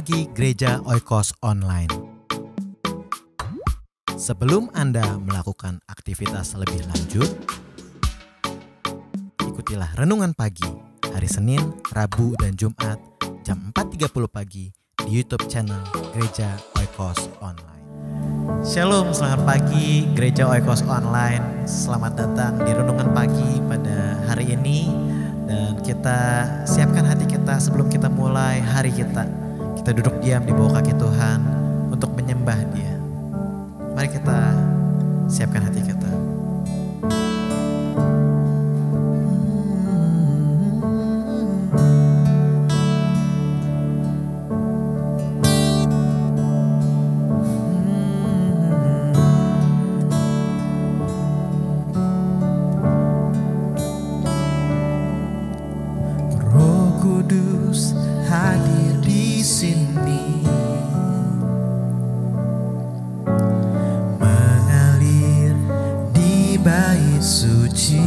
Pagi Gereja Oikos Online. Sebelum Anda melakukan aktivitas lebih lanjut, ikutilah Renungan Pagi hari Senin, Rabu, dan Jumat jam 4.30 pagi di YouTube channel Gereja Oikos Online. Shalom, selamat pagi Gereja Oikos Online. Selamat datang di Renungan Pagi pada hari ini. Dan kita siapkan hati kita sebelum kita mulai hari kita. Kita duduk diam di bawah kaki Tuhan untuk menyembah Dia. Mari kita siapkan hati kita. Kudus hadir di sini, mengalir di bait suci.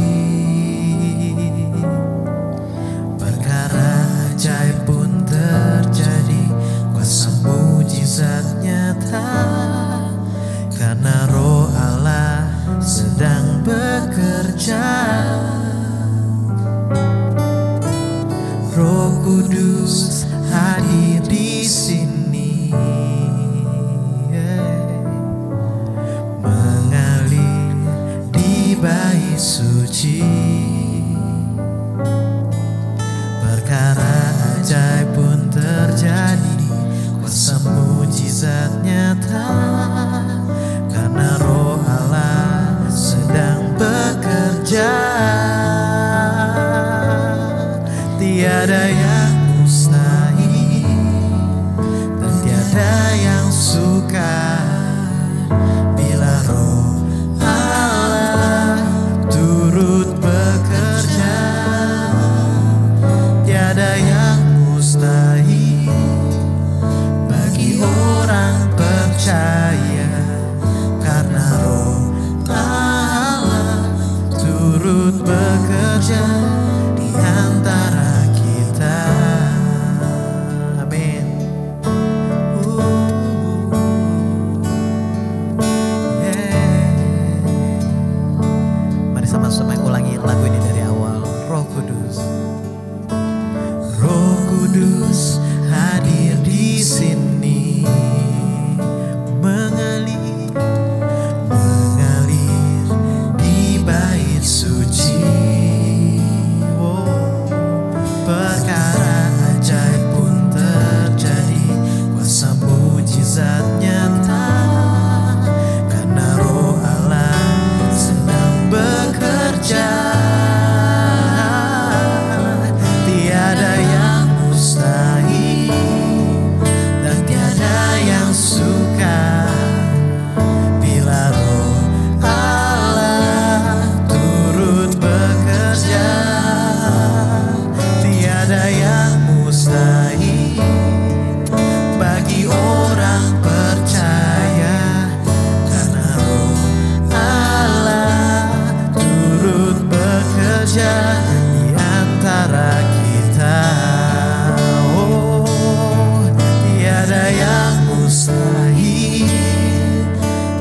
Perkara ajaib pun terjadi, kuasa mujizat nyata, karena Roh Allah sedang bekerja. Roh Kudus hadir di sini, mengalir di bait suci. Perkara ajaib pun terjadi, kuasa mujizat nyata, karena Roh Allah sedang bekerja. Tiada yang mustahil dan tiada yang sukar bila Roh Allah turut bekerja. Tiada yang mustahil bagi orang percaya, karena Roh Allah turut bekerja di antara sama-sama ulangi lagu ini dari awal. Roh Kudus, Roh Kudus hadir di sini, mengalir di bait suci. Perkara ajaib pun terjadi, kuasa mujizat nyata, karena Roh Allah sedang bekerja. Tiada yang mustahil dan tiada yang sukar bila Roh Allah turut bekerja. Tiada yang mustahil bagi orang percaya, karena Roh Allah turut bekerja di antara kita. Oh, tiada yang mustahil,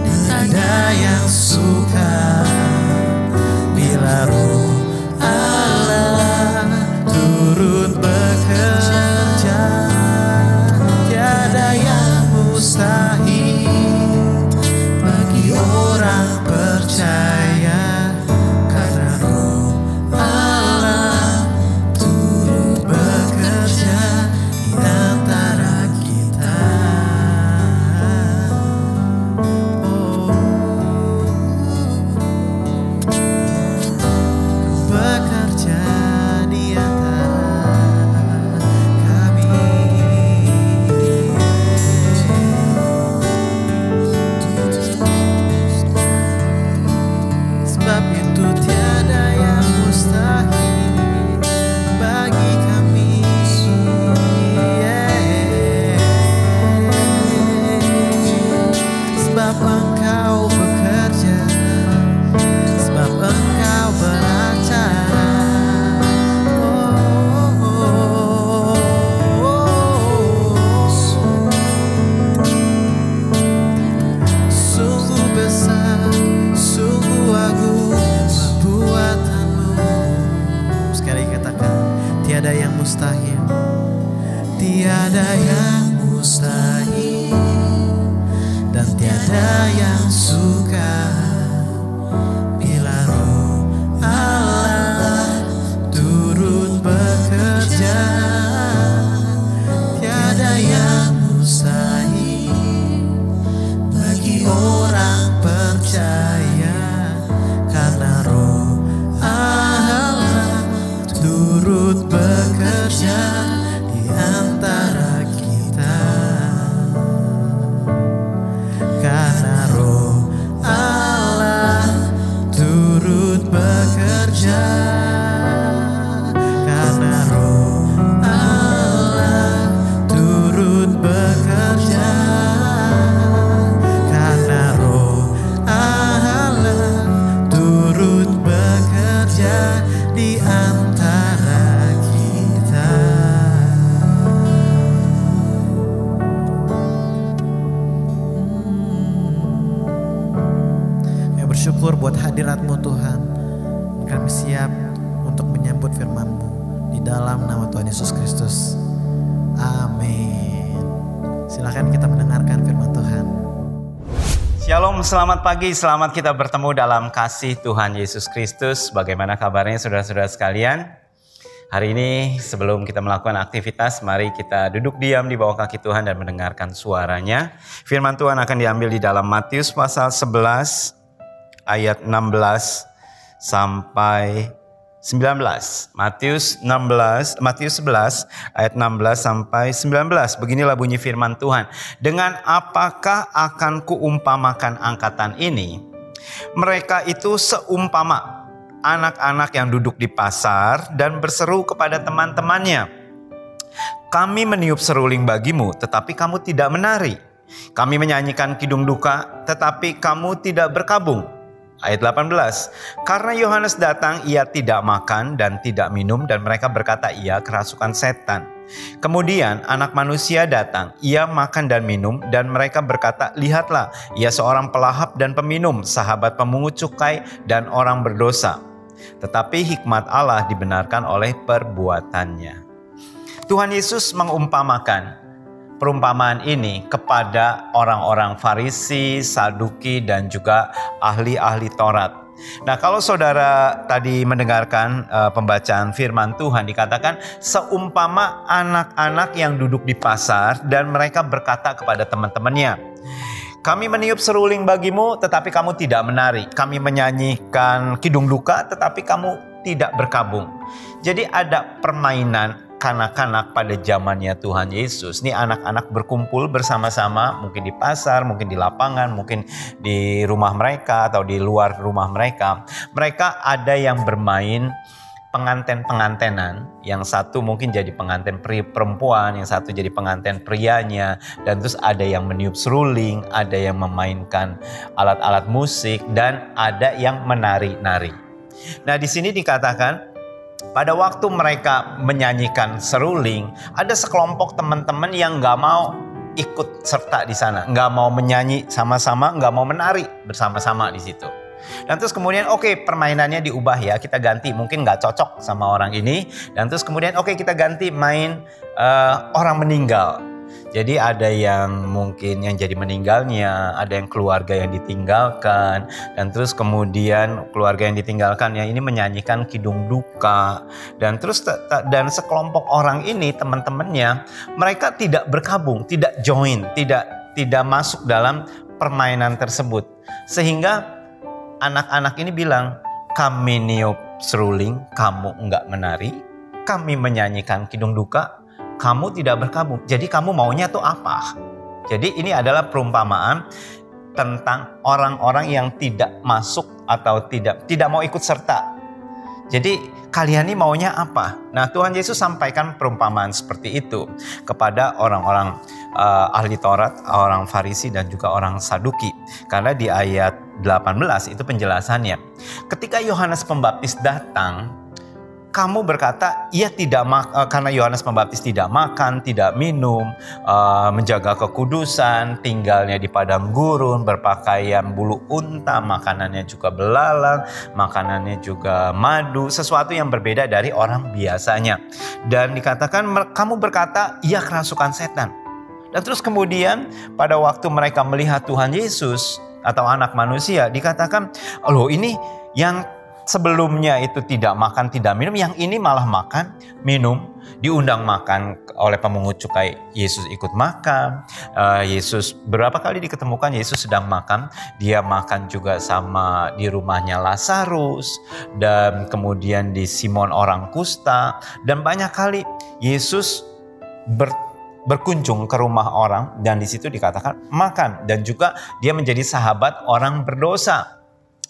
tiada yang sukar bila Roh Allah turut bekerja. Tiada yang mustahil bagi orang percaya, karena Roh Allah turut bekerja di antara kita. Oh. mustahil, tiada yang mustahil, dan tiada yang sukar bila Roh Allah turut bekerja. Tiada yang mustahil bagi orang percaya, karena Roh Allah turut bekerja di antara kita. Karena Roh Allah turut bekerja. Karena Roh Allah turut bekerja. Karena Roh Allah turut bekerja di antara kita. Kami bersyukur buat hadirat-Mu Tuhan. Kami siap untuk menyambut firman-Mu di dalam nama Tuhan Yesus Kristus. Amin. Silakan kita mendengarkan firman Tuhan. Shalom, selamat pagi, selamat kita bertemu dalam kasih Tuhan Yesus Kristus. Bagaimana kabarnya saudara-saudara sekalian? Hari ini sebelum kita melakukan aktivitas, mari kita duduk diam di bawah kaki Tuhan dan mendengarkan suaranya. Firman Tuhan akan diambil di dalam Matius pasal 11 ayat 16 sampai 19. Matius 11 ayat 16 sampai 19. Beginilah bunyi firman Tuhan. Dengan apakah akan kuumpamakan angkatan ini? Mereka itu seumpama anak-anak yang duduk di pasar dan berseru kepada teman-temannya. Kami meniup seruling bagimu, tetapi kamu tidak menari. Kami menyanyikan kidung duka, tetapi kamu tidak berkabung. Ayat 18, karena Yohanes datang ia tidak makan dan tidak minum dan mereka berkata ia kerasukan setan. Kemudian anak manusia datang, ia makan dan minum dan mereka berkata lihatlah ia seorang pelahap dan peminum, sahabat pemungut cukai dan orang berdosa. Tetapi hikmat Allah dibenarkan oleh perbuatannya. Tuhan Yesus mengumpamakan perumpamaan ini kepada orang-orang Farisi, Saduki, dan juga ahli-ahli Taurat. Nah, kalau saudara tadi mendengarkan pembacaan firman Tuhan, dikatakan seumpama anak-anak yang duduk di pasar dan mereka berkata kepada teman-temannya, kami meniup seruling bagimu tetapi kamu tidak menari. Kami menyanyikan kidung duka tetapi kamu tidak berkabung. Jadi ada permainan kanak-kanak pada zamannya Tuhan Yesus. Ini anak-anak berkumpul bersama-sama, mungkin di pasar, mungkin di lapangan, mungkin di rumah mereka atau di luar rumah mereka. Mereka ada yang bermain penganten-pengantenan. Yang satu mungkin jadi penganten perempuan, yang satu jadi penganten prianya. Dan terus ada yang meniup seruling, ada yang memainkan alat-alat musik, dan ada yang menari-nari. Nah, di sini dikatakan pada waktu mereka menyanyikan seruling, ada sekelompok teman-teman yang gak mau ikut serta di sana, gak mau menyanyi sama-sama, gak mau menari bersama-sama di situ. Dan terus kemudian permainannya diubah ya, kita ganti, mungkin gak cocok sama orang ini. Dan terus kemudian kita ganti main orang meninggal. Jadi ada yang mungkin yang jadi meninggalnya, ada yang keluarga yang ditinggalkan, dan terus kemudian keluarga yang ditinggalkan yang ini menyanyikan kidung duka, dan terus dan sekelompok orang ini teman-temannya mereka tidak berkabung, tidak join, tidak masuk dalam permainan tersebut, sehingga anak-anak ini bilang, kami niup seruling, kamu enggak menari, kami menyanyikan kidung duka, kamu tidak berkabung. Jadi kamu maunya tuh apa? Jadi ini adalah perumpamaan tentang orang-orang yang tidak masuk atau tidak mau ikut serta. Jadi kalian ini maunya apa? Nah, Tuhan Yesus sampaikan perumpamaan seperti itu kepada orang-orang ahli Taurat, orang Farisi dan juga orang Saduki. Karena di ayat 18 itu penjelasannya. Ketika Yohanes Pembaptis datang, kamu berkata, ia tidak karena Yohanes Pembaptis tidak makan, tidak minum, menjaga kekudusan, tinggalnya di padang gurun, berpakaian bulu unta, makanannya juga belalang, makanannya juga madu, sesuatu yang berbeda dari orang biasanya. Dan dikatakan, kamu berkata, ia kerasukan setan. Dan terus kemudian pada waktu mereka melihat Tuhan Yesus atau anak manusia, dikatakan, loh ini yang sebelumnya itu tidak makan, tidak minum, yang ini malah makan, minum, diundang makan oleh pemungut cukai, Yesus ikut makan. Yesus berapa kali diketemukan Yesus sedang makan, dia makan juga sama di rumahnya Lazarus, dan kemudian di Simon orang kusta, dan banyak kali Yesus berkunjung ke rumah orang, dan di situ dikatakan makan, dan juga dia menjadi sahabat orang berdosa.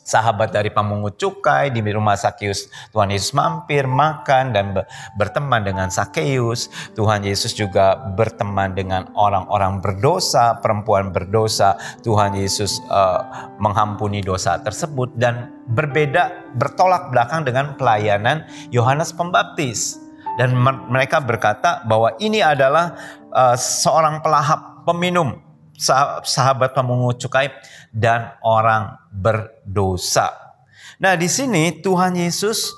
Sahabat dari pemungut cukai, di rumah Sakeus Tuhan Yesus mampir, makan dan berteman dengan Sakeus. Tuhan Yesus juga berteman dengan orang-orang berdosa, perempuan berdosa. Tuhan Yesus mengampuni dosa tersebut, dan berbeda, bertolak belakang dengan pelayanan Yohanes Pembaptis. Dan mereka berkata bahwa ini adalah seorang pelahap, peminum, sahabat pemungut cukai dan orang berdosa. Nah, di sini Tuhan Yesus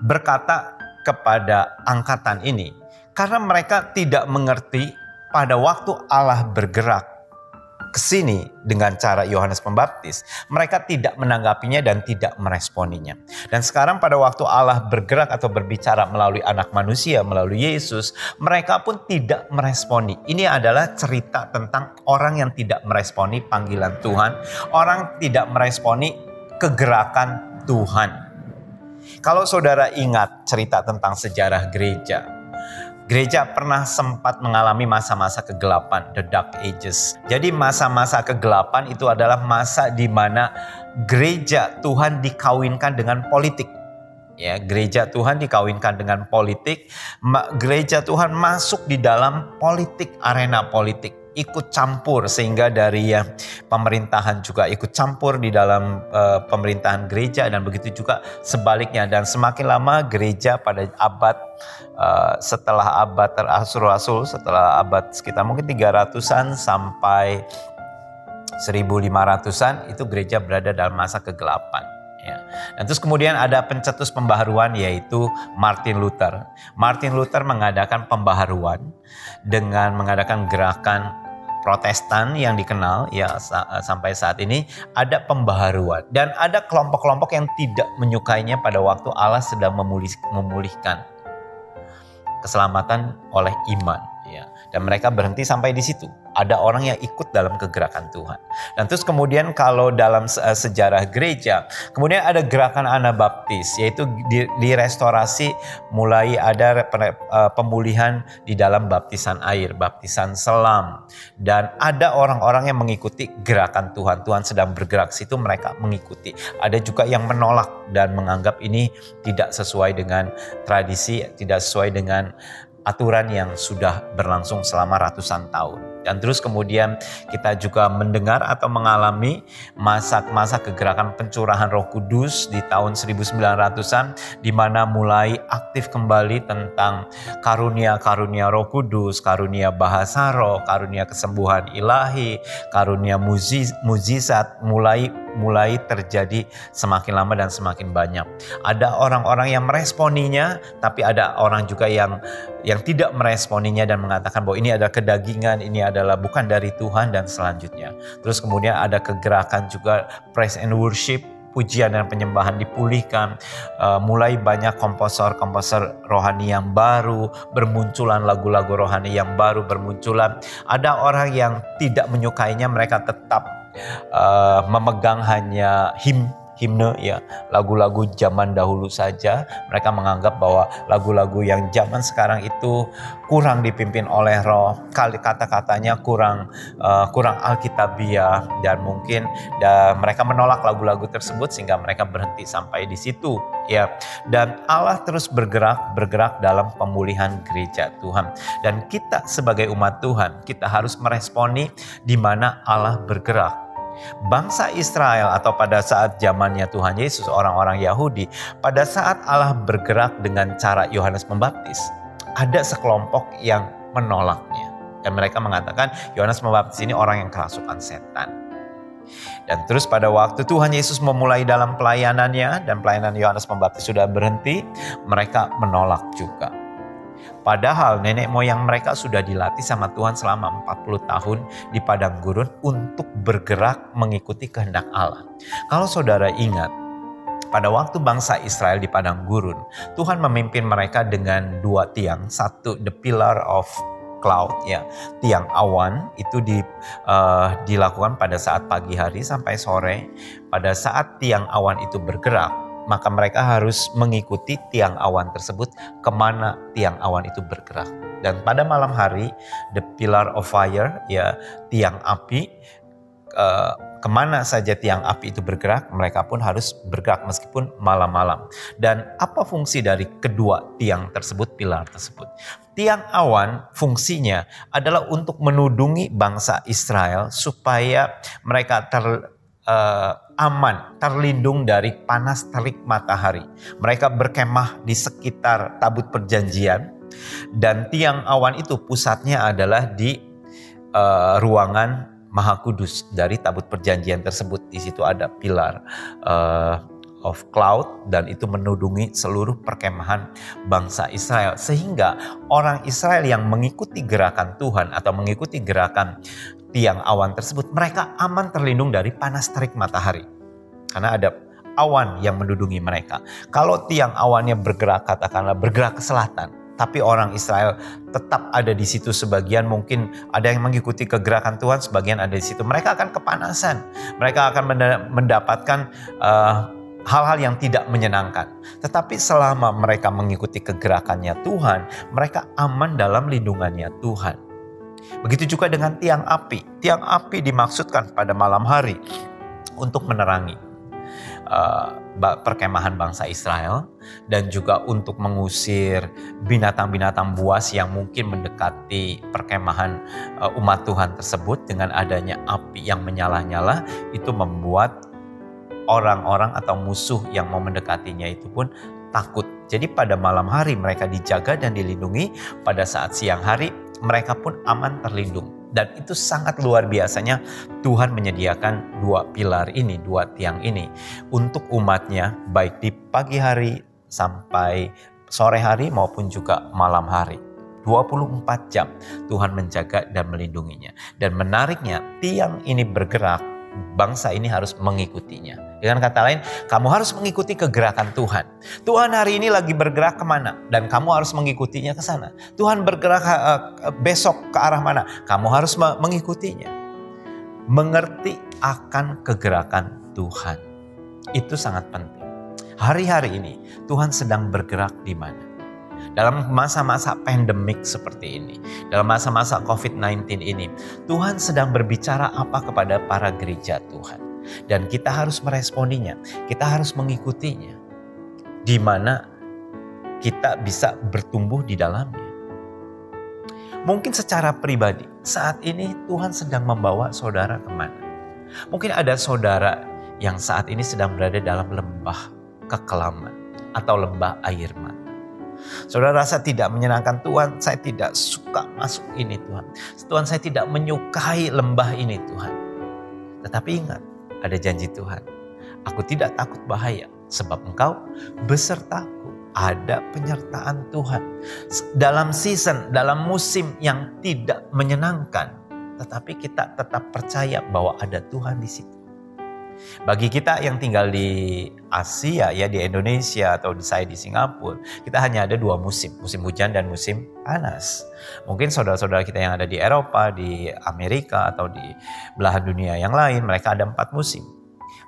berkata kepada angkatan ini, karena mereka tidak mengerti pada waktu Allah bergerak ke sini dengan cara Yohanes Pembaptis, mereka tidak menanggapinya dan tidak meresponinya. Dan sekarang pada waktu Allah bergerak atau berbicara melalui anak manusia, melalui Yesus, mereka pun tidak meresponi. Ini adalah cerita tentang orang yang tidak meresponi panggilan Tuhan, orang tidak meresponi kegerakan Tuhan. Kalau saudara ingat cerita tentang sejarah gereja, gereja pernah sempat mengalami masa-masa kegelapan, the dark ages. Jadi masa-masa kegelapan itu adalah masa di mana gereja Tuhan dikawinkan dengan politik. Ya, gereja Tuhan dikawinkan dengan politik. Gereja Tuhan masuk di dalam politik, arena politik, ikut campur, sehingga dari pemerintahan juga ikut campur di dalam pemerintahan gereja, dan begitu juga sebaliknya. Dan semakin lama gereja pada abad setelah abad terasul-rasul, setelah abad sekitar mungkin 300-an sampai 1500-an, itu gereja berada dalam masa kegelapan. Ya. Dan terus kemudian ada pencetus pembaharuan, yaitu Martin Luther. Martin Luther mengadakan pembaharuan dengan mengadakan gerakan Protestan yang dikenal ya sampai saat ini. Ada pembaharuan dan ada kelompok-kelompok yang tidak menyukainya pada waktu Allah sedang memulihkan keselamatan oleh iman, ya. Dan mereka berhenti sampai di situ. Ada orang yang ikut dalam kegerakan Tuhan. Dan terus kemudian kalau dalam sejarah gereja, kemudian ada gerakan Anabaptis, yaitu di restorasi, mulai ada pemulihan di dalam baptisan air, baptisan selam. Dan ada orang-orang yang mengikuti gerakan Tuhan. Tuhan sedang bergerak situ, mereka mengikuti. Ada juga yang menolak dan menganggap ini tidak sesuai dengan tradisi, tidak sesuai dengan aturan yang sudah berlangsung selama ratusan tahun. Dan terus kemudian kita juga mendengar atau mengalami masa kegerakan pencurahan Roh Kudus di tahun 1900-an, di mana mulai aktif kembali tentang karunia-karunia Roh Kudus, karunia bahasa roh, karunia kesembuhan ilahi, karunia mukjizat mulai terjadi semakin lama dan semakin banyak. Ada orang-orang yang meresponinya, tapi ada orang juga yang tidak meresponinya dan mengatakan bahwa ini adalah kedagingan, ini adalah bukan dari Tuhan, dan selanjutnya. Terus kemudian ada kegerakan juga praise and worship, pujian dan penyembahan dipulihkan. Mulai banyak komposer rohani yang baru, bermunculan lagu-lagu rohani yang baru bermunculan. Ada orang yang tidak menyukainya, mereka tetap memegang hanya himne, ya, lagu-lagu zaman dahulu saja. Mereka menganggap bahwa lagu-lagu yang zaman sekarang itu kurang dipimpin oleh roh, kata-katanya kurang alkitabiah, dan mungkin mereka menolak lagu-lagu tersebut sehingga mereka berhenti sampai di situ, ya. Dan Allah terus bergerak dalam pemulihan gereja Tuhan. Dan kita sebagai umat Tuhan, kita harus meresponi di mana Allah bergerak. Bangsa Israel atau pada saat zamannya Tuhan Yesus, orang-orang Yahudi, pada saat Allah bergerak dengan cara Yohanes Pembaptis, ada sekelompok yang menolaknya. Dan mereka mengatakan Yohanes Pembaptis ini orang yang kerasukan setan. Dan terus pada waktu Tuhan Yesus memulai dalam pelayanannya dan pelayanan Yohanes Pembaptis sudah berhenti, mereka menolak juga. Padahal nenek moyang mereka sudah dilatih sama Tuhan selama 40 tahun di padang gurun untuk bergerak mengikuti kehendak Allah. Kalau saudara ingat, pada waktu bangsa Israel di padang gurun, Tuhan memimpin mereka dengan 2 tiang. Satu, the pillar of cloud, ya, tiang awan itu dilakukan pada saat pagi hari sampai sore. Pada saat tiang awan itu bergerak, maka mereka harus mengikuti tiang awan tersebut kemana tiang awan itu bergerak. Dan pada malam hari, the pillar of fire, ya, tiang api, kemana saja tiang api itu bergerak, mereka pun harus bergerak meskipun malam-malam. Dan apa fungsi dari kedua tiang tersebut, pilar tersebut? Tiang awan fungsinya adalah untuk menudungi bangsa Israel supaya mereka aman, terlindung dari panas terik matahari. Mereka berkemah di sekitar tabut perjanjian, dan tiang awan itu pusatnya adalah di ruangan Maha Kudus dari tabut perjanjian tersebut. Di situ ada pilar of cloud dan itu menudungi seluruh perkemahan bangsa Israel. Sehingga orang Israel yang mengikuti gerakan Tuhan atau mengikuti gerakan tiang awan tersebut, mereka aman terlindung dari panas terik matahari. Karena ada awan yang menudungi mereka. Kalau tiang awannya bergerak, katakanlah bergerak ke selatan, tapi orang Israel tetap ada di situ, sebagian mungkin ada yang mengikuti kegerakan Tuhan, sebagian ada di situ, mereka akan kepanasan. Mereka akan mendapatkan hal-hal yang tidak menyenangkan. Tetapi selama mereka mengikuti kegerakannya Tuhan, mereka aman dalam lindungannya Tuhan. Begitu juga dengan tiang api. Tiang api dimaksudkan pada malam hari untuk menerangi perkemahan bangsa Israel dan juga untuk mengusir binatang-binatang buas yang mungkin mendekati perkemahan umat Tuhan tersebut. Dengan adanya api yang menyala-nyala, itu membuat orang-orang atau musuh yang mau mendekatinya itu pun takut. Jadi pada malam hari mereka dijaga dan dilindungi, pada saat siang hari mereka pun aman terlindung. Dan itu sangat luar biasanya Tuhan menyediakan 2 pilar ini, 2 tiang ini untuk umatnya, baik di pagi hari sampai sore hari maupun juga malam hari. 24 jam Tuhan menjaga dan melindunginya. Dan menariknya, tiang ini bergerak, bangsa ini harus mengikutinya. Dengan kata lain, kamu harus mengikuti kegerakan Tuhan. Tuhan hari ini lagi bergerak kemana? Dan kamu harus mengikutinya ke sana. Tuhan bergerak besok ke arah mana? Kamu harus mengikutinya. Mengerti akan kegerakan Tuhan. Itu sangat penting. Hari-hari ini Tuhan sedang bergerak di mana? Dalam masa-masa pandemik seperti ini, dalam masa-masa COVID-19 ini, Tuhan sedang berbicara apa kepada para gereja Tuhan. Dan kita harus meresponinya, kita harus mengikutinya. Di mana kita bisa bertumbuh di dalamnya. Mungkin secara pribadi, saat ini Tuhan sedang membawa saudara kemana? Mungkin ada saudara yang saat ini sedang berada dalam lembah kekelaman atau lembah air mata. Saudara rasa tidak menyenangkan, Tuhan, saya tidak suka masuk ini Tuhan. Tuhan, saya tidak menyukai lembah ini Tuhan. Tetapi ingat, ada janji Tuhan. Aku tidak takut bahaya, sebab Engkau besertaku. Ada penyertaan Tuhan. Dalam season, dalam musim yang tidak menyenangkan, tetapi kita tetap percaya bahwa ada Tuhan di situ. Bagi kita yang tinggal di Asia, ya di Indonesia atau saya di Singapura, kita hanya ada 2 musim, musim hujan dan musim panas. Mungkin saudara-saudara kita yang ada di Eropa, di Amerika atau di belahan dunia yang lain, mereka ada 4 musim.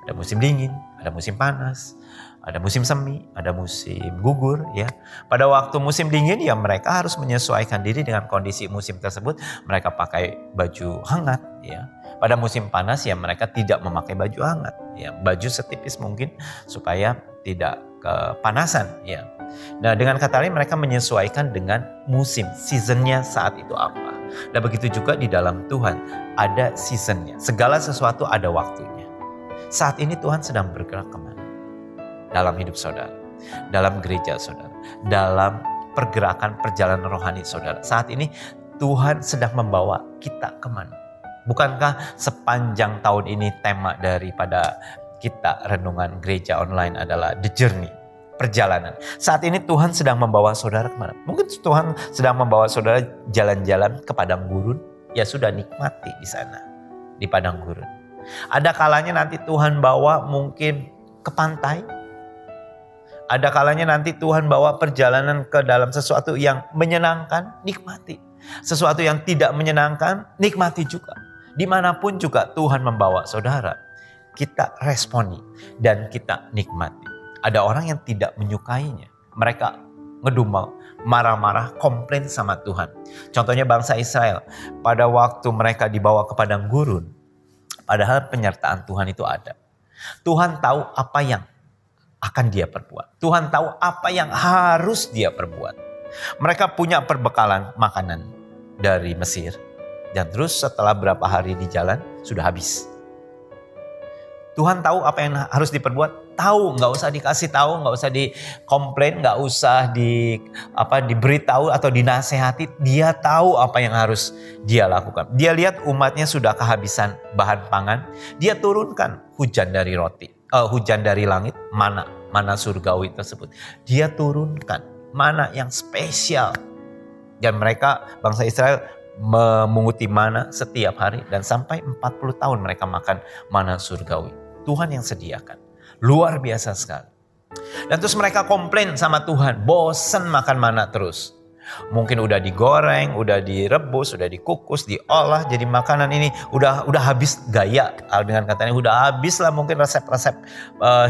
Ada musim dingin, ada musim panas, ada musim semi, ada musim gugur, ya. Pada waktu musim dingin, ya mereka harus menyesuaikan diri dengan kondisi musim tersebut. Mereka pakai baju hangat, ya. Pada musim panas, ya mereka tidak memakai baju hangat, ya, baju setipis mungkin supaya tidak kepanasan, ya. Nah, dengan kata lain mereka menyesuaikan dengan musim, seasonnya saat itu apa. Dan begitu juga di dalam Tuhan ada seasonnya. Segala sesuatu ada waktunya. Saat ini Tuhan sedang bergerak kemana? Dalam hidup saudara, dalam gereja saudara, dalam pergerakan perjalanan rohani saudara. Saat ini Tuhan sedang membawa kita kemana? Bukankah sepanjang tahun ini tema daripada kita renungan gereja online adalah The Journey, perjalanan. Saat ini Tuhan sedang membawa saudara kemana? Mungkin Tuhan sedang membawa saudara jalan-jalan ke padang gurun. Ya sudah, nikmati di sana, di padang gurun. Ada kalanya nanti Tuhan bawa mungkin ke pantai. Ada kalanya nanti Tuhan bawa perjalanan ke dalam sesuatu yang menyenangkan, nikmati. Sesuatu yang tidak menyenangkan, nikmati juga. Dimanapun juga Tuhan membawa saudara, kita responi dan kita nikmati. Ada orang yang tidak menyukainya. Mereka ngedumel, marah-marah, komplain sama Tuhan. Contohnya bangsa Israel. Pada waktu mereka dibawa ke padang gurun, padahal penyertaan Tuhan itu ada. Tuhan tahu apa yang akan dia perbuat. Tuhan tahu apa yang harus dia perbuat. Mereka punya perbekalan makanan dari Mesir. Dan terus setelah berapa hari di jalan, sudah habis. Tuhan tahu apa yang harus diperbuat, tahu, nggak usah dikasih tahu, nggak usah dikomplain, nggak usah diberitahu atau dinasehati. Dia tahu apa yang harus dia lakukan. Dia lihat umatnya sudah kehabisan bahan pangan, dia turunkan hujan dari hujan dari langit, mana surgawi tersebut. Dia turunkan mana yang spesial, dan mereka bangsa Israel memunguti mana setiap hari dan sampai 40 tahun mereka makan mana surgawi. Tuhan yang sediakan. Luar biasa sekali. Dan terus mereka komplain sama Tuhan, bosen makan mana terus. Mungkin udah digoreng, udah direbus, udah dikukus, diolah jadi makanan ini udah habis gaya. Dengan katanya udah habis lah mungkin resep-resep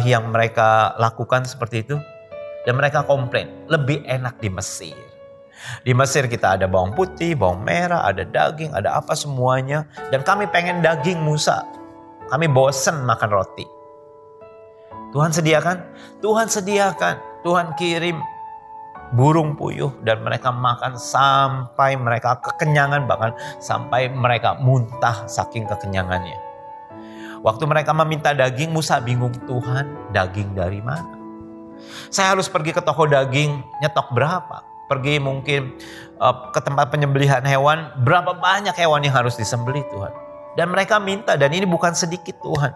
yang mereka lakukan seperti itu. Dan mereka komplain, lebih enak di Mesir. Di Mesir kita ada bawang putih, bawang merah, ada daging, ada apa semuanya. Dan kami pengen daging Musa. Kami bosen makan roti. Tuhan sediakan? Tuhan sediakan. Tuhan kirim burung puyuh dan mereka makan sampai mereka kekenyangan, bahkan sampai mereka muntah saking kekenyangannya. Waktu mereka meminta daging, Musa bingung, Tuhan daging dari mana? Saya harus pergi ke toko daging, nyetok berapa? Pergi mungkin ke tempat penyembelihan hewan, berapa banyak hewan yang harus disembelih Tuhan. Dan mereka minta, dan ini bukan sedikit Tuhan.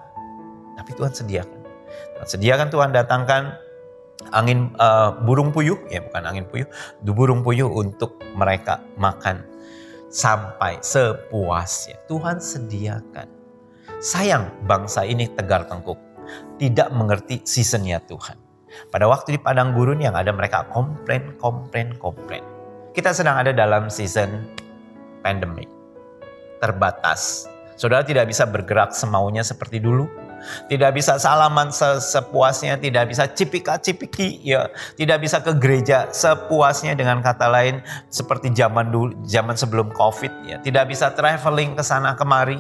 Tapi Tuhan sediakan. Sediakan Tuhan datangkan angin burung puyuh, ya bukan angin puyuh, burung puyuh untuk mereka makan sampai sepuasnya. Tuhan sediakan. Sayang bangsa ini tegar tengkuk, tidak mengerti seasonnya Tuhan. Pada waktu di padang gurun yang ada mereka komplain. Kita sedang ada dalam season pandemic, terbatas. Saudara tidak bisa bergerak semaunya seperti dulu. Tidak bisa salaman sepuasnya, tidak bisa cipika-cipiki, ya, tidak bisa ke gereja sepuasnya, dengan kata lain seperti zaman dulu, zaman sebelum Covid, ya. Tidak bisa traveling ke sana kemari.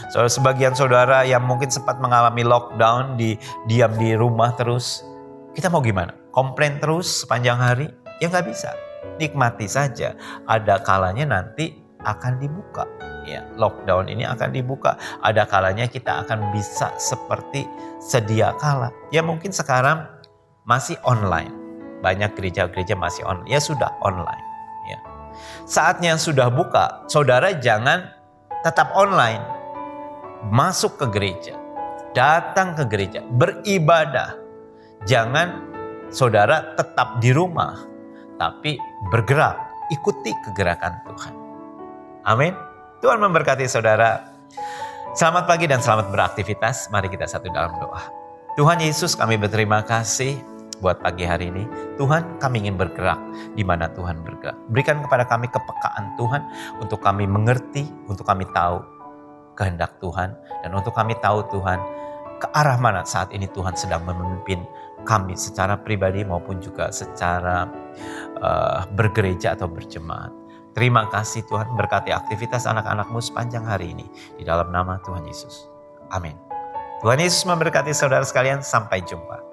Sebagian saudara yang mungkin sempat mengalami lockdown, diam di rumah terus. Kita mau gimana? Komplain terus sepanjang hari? Ya nggak bisa. Nikmati saja. Ada kalanya nanti akan dibuka. Ya, lockdown ini akan dibuka. Ada kalanya kita akan bisa seperti sedia kala. Ya mungkin sekarang masih online. Banyak gereja-gereja masih online. Ya sudah online. Ya. Saatnya sudah buka, saudara jangan tetap online. Masuk ke gereja. Datang ke gereja. Beribadah. Jangan saudara tetap di rumah, tapi bergerak, ikuti kegerakan Tuhan. Amin. Tuhan memberkati saudara. Selamat pagi dan selamat beraktivitas. Mari kita satu dalam doa. Tuhan Yesus, kami berterima kasih buat pagi hari ini. Tuhan, kami ingin bergerak di mana Tuhan bergerak. Berikan kepada kami kepekaan Tuhan untuk kami mengerti, untuk kami tahu kehendak Tuhan, dan untuk kami tahu Tuhan ke arah mana saat ini Tuhan sedang memimpin kami secara pribadi maupun juga secara bergereja atau berjemaat. Terima kasih Tuhan, berkati aktivitas anak-anak-Mu sepanjang hari ini. Di dalam nama Tuhan Yesus. Amin. Tuhan Yesus memberkati saudara sekalian. Sampai jumpa.